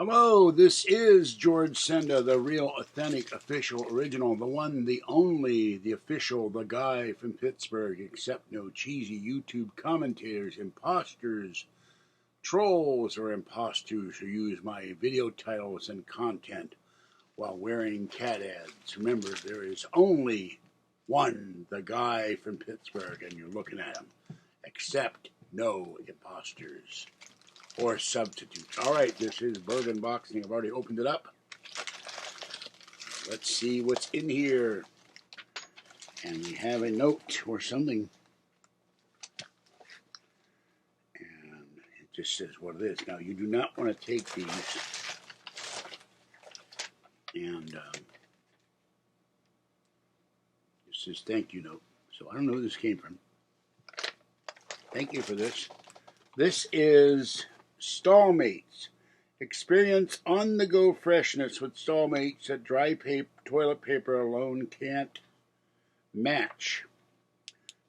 Hello, this is George Senda, the real, authentic, official, original, the one, the only, the official, the guy from Pittsburgh. Accept no cheesy YouTube commentators, imposters, trolls, or imposters who use my video titles and content while wearing cat ads. Remember, there is only one, the guy from Pittsburgh, and you're looking at him. Accept no imposters or substitutes. All right, this is Burgh Unboxing. I've already opened it up. Let's see what's in here. And we have a note or something. And it just says what it is. Now, you do not want to take these and it says thank you note. So I don't know who this came from. Thank you for this. This is Stallmates. Experience on-the-go freshness with Stallmates that dry toilet paper alone can't match.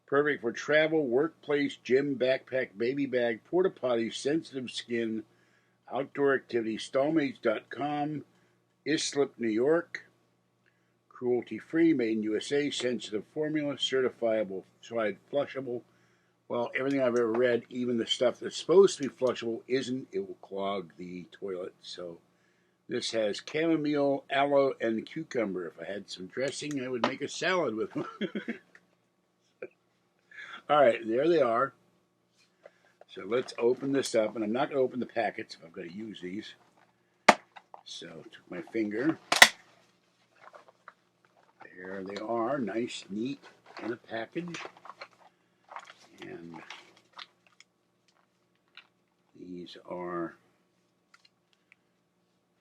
Perfect for travel, workplace, gym, backpack, baby bag, porta potty, sensitive skin, outdoor activities. Stallmates.com, Islip, New York. Cruelty-free, made in USA, sensitive formula, certifiable, flushable. Well, everything I've ever read, even the stuff that's supposed to be flushable, isn't. It will clog the toilet. So this has chamomile, aloe, and cucumber. If I had some dressing, I would make a salad with them. All right, there they are. So let's open this up. And I'm not going to open the packets if I'm going to use these. So took my finger. There they are. Nice, neat in a package. And these are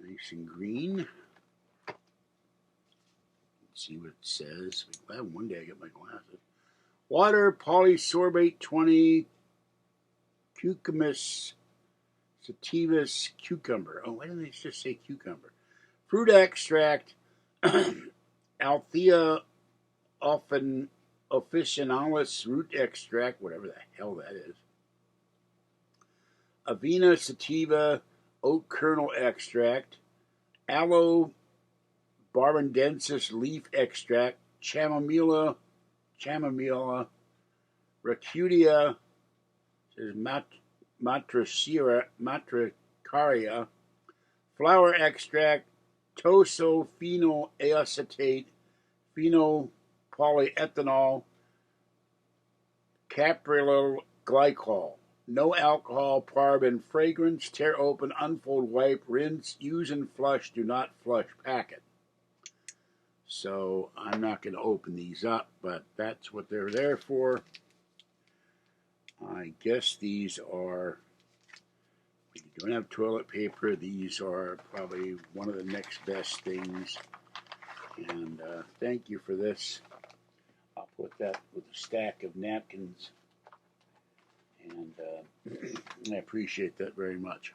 nice and green. Let's see what it says. One day I get my glasses. Water, polysorbate 20, cucumis, sativus, cucumber. Oh, why didn't they just say cucumber? Fruit extract, Althea officinalis root extract, whatever the hell that is. Avena sativa oat kernel extract, aloe barbadensis leaf extract, chamomilla, racutia, says matricaria, flower extract, tosophenyl acetate, phenyl polyethanol, caprylyl glycol. No alcohol, paraben, fragrance, tear open, unfold, wipe, rinse, use and flush, do not flush packet. So I'm not going to open these up, but that's what they're there for. I guess these are, if you don't have toilet paper, these are probably one of the next best things. And thank you for this. I'll put that with a stack of napkins, and I appreciate that very much.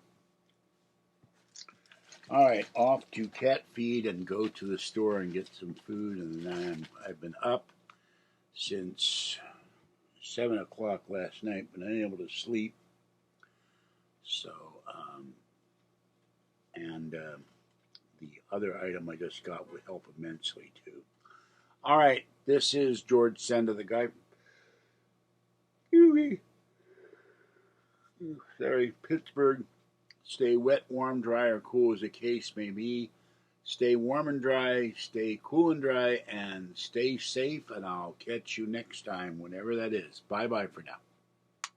All right, off to cat feed and go to the store and get some food. And then I've been up since 7 o'clock last night, but unable to sleep. So, the other item I just got would help immensely too. All right, this is George Senda, the guy. Sorry, Pittsburgh. Stay wet, warm, dry, or cool as the case may be. Stay warm and dry, stay cool and dry, and stay safe. And I'll catch you next time, whenever that is. Bye-bye for now.